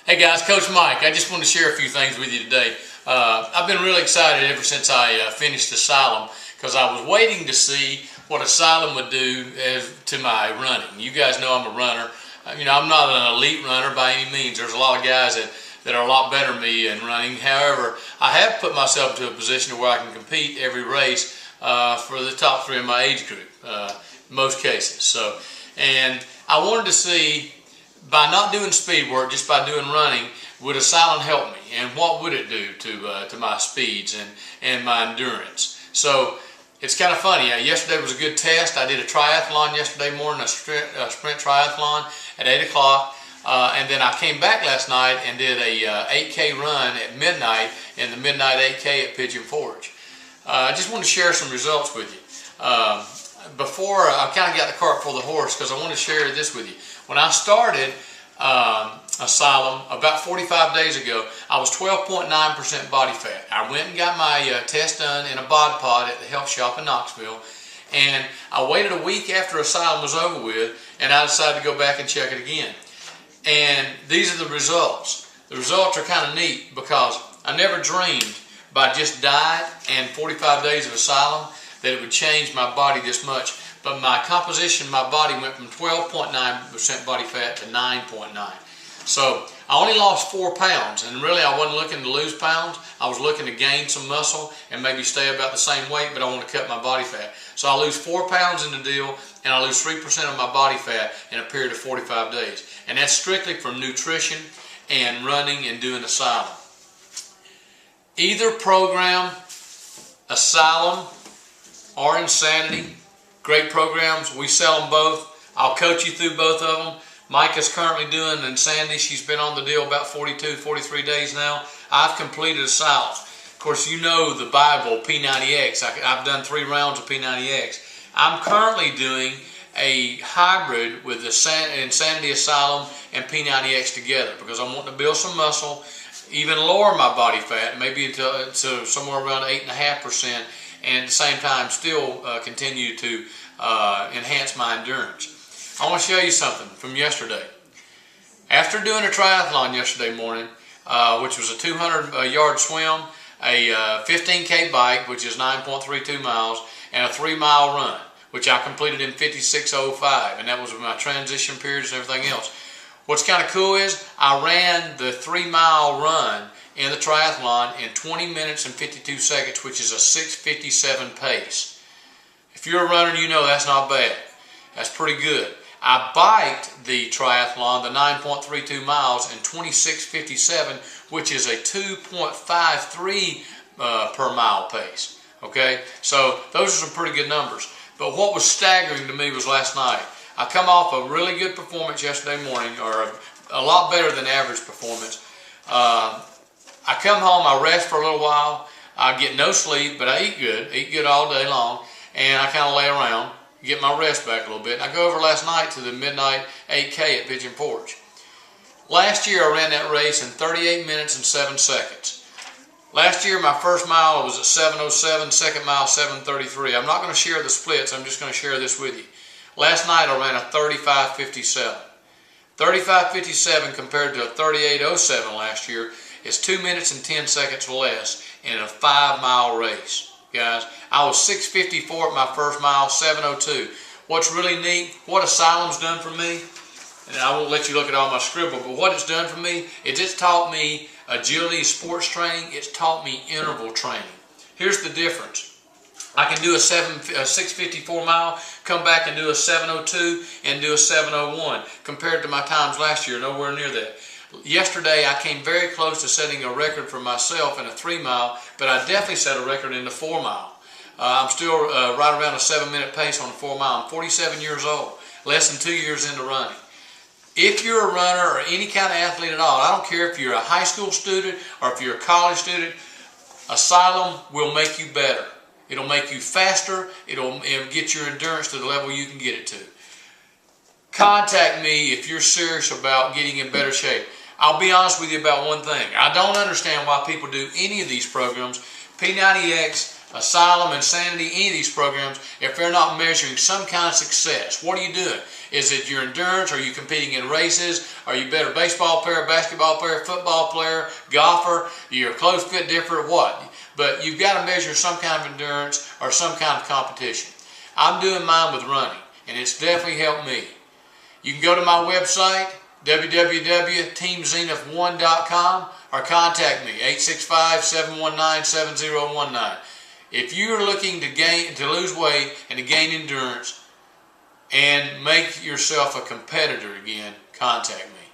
Hey guys, Coach Mike. I just want to share a few things with you today. I've been really excited ever since I finished Asylum because I was waiting to see what Asylum would do to my running. You guys know I'm a runner. I'm not an elite runner by any means. There's a lot of guys that are a lot better than me in running. However, I have put myself into a position where I can compete every race for the top three in my age group, in most cases. And I wanted to see, by not doing speed work, just by doing running, would Asylum help me, and what would it do to my speeds and my endurance? So it's kind of funny. Yesterday was a good test. I did a triathlon yesterday morning, a sprint triathlon at 8 o'clock, and then I came back last night and did a 8K run at midnight in the midnight 8K at Pigeon Forge. I just want to share some results with you. Before I kind of got the cart before the horse, because I want to share this with you. When I started Asylum about 45 days ago, I was 12.9% body fat. I went and got my test done in a bod pod at the health shop in Knoxville, and I waited a week after Asylum was over with, and I decided to go back and check it again. And these are the results. The results are kind of neat because I never dreamed by just diet and 45 days of Asylum that it would change my body this much. But my composition, my body went from 12.9% body fat to 9.9%. So I only lost 4 pounds, and really I wasn't looking to lose pounds. I was looking to gain some muscle and maybe stay about the same weight, but I want to cut my body fat. So I lose 4 pounds in the deal, and I lose 3% of my body fat in a period of 45 days. And that's strictly from nutrition and running and doing Asylum. Either program, Asylum or Insanity, great programs. We sell them both. I'll coach you through both of them. Micah's currently doing Insanity. She's been on the deal about 42, 43 days now. I've completed Asylum. Of course, you know the Bible, P90X. I've done 3 rounds of P90X. I'm currently doing a hybrid with the Insanity Asylum and P90X together because I'm wanting to build some muscle, even lower my body fat, maybe to somewhere around 8.5%, and at the same time still continue to enhance my endurance. I want to show you something from yesterday. After doing a triathlon yesterday morning, which was a 200-yard swim, a 15K bike, which is 9.32 miles, and a 3-mile run, which I completed in 56:05, and that was my transition periods and everything else. What's kind of cool is I ran the 3-mile run in the triathlon in 20 minutes and 52 seconds, which is a 6:57 pace. If you're a runner, you know that's not bad. That's pretty good. I biked the triathlon, the 9.32 miles, in 26:57, which is a 2.53 per mile pace. Okay, so those are some pretty good numbers. But what was staggering to me was last night. I come off a really good performance yesterday morning, or a lot better than average performance. I come home, I rest for a little while, I get no sleep, but I eat good all day long, and I kind of lay around, get my rest back a little bit. I go over last night to the midnight 8K at Pigeon Forge. Last year I ran that race in 38 minutes and 7 seconds. Last year my first mile was at 7:07, second mile 7:33. I'm not going to share the splits, I'm just going to share this with you. Last night I ran a 35:57. 35:57 compared to a 38:07 last year is 2 minutes and 10 seconds less in a 5-mile race. Guys, I was 6:54 at my first mile, 7:02. What's really neat, what Asylum's done for me, and I won't let you look at all my scribble, but what it's done for me is it's taught me agility sports training, it's taught me interval training. Here's the difference. I can do a 6:54 mile, come back and do a 7:02 and do a 7:01 compared to my times last year, nowhere near that. Yesterday I came very close to setting a record for myself in a 3-mile, but I definitely set a record in the 4-mile. I'm still right around a 7-minute pace on the 4-mile. I'm 47 years old, less than 2 years into running. If you're a runner or any kind of athlete at all, I don't care if you're a high school student or if you're a college student, Asylum will make you better. It'll make you faster. It'll get your endurance to the level you can get it to. Contact me if you're serious about getting in better shape. I'll be honest with you about one thing. I don't understand why people do any of these programs. P90X, Asylum, Insanity, any of these programs, if they're not measuring some kind of success? What are you doing? Is it your endurance? Are you competing in races? Are you a better baseball player, basketball player, football player, golfer? Your clothes fit different? What? But you've got to measure some kind of endurance or some kind of competition. I'm doing mine with running, and it's definitely helped me. You can go to my website, www.teamzenith1.com, or contact me, 865-719-7019. If you're looking to lose weight and to gain endurance and make yourself a competitor again, contact me.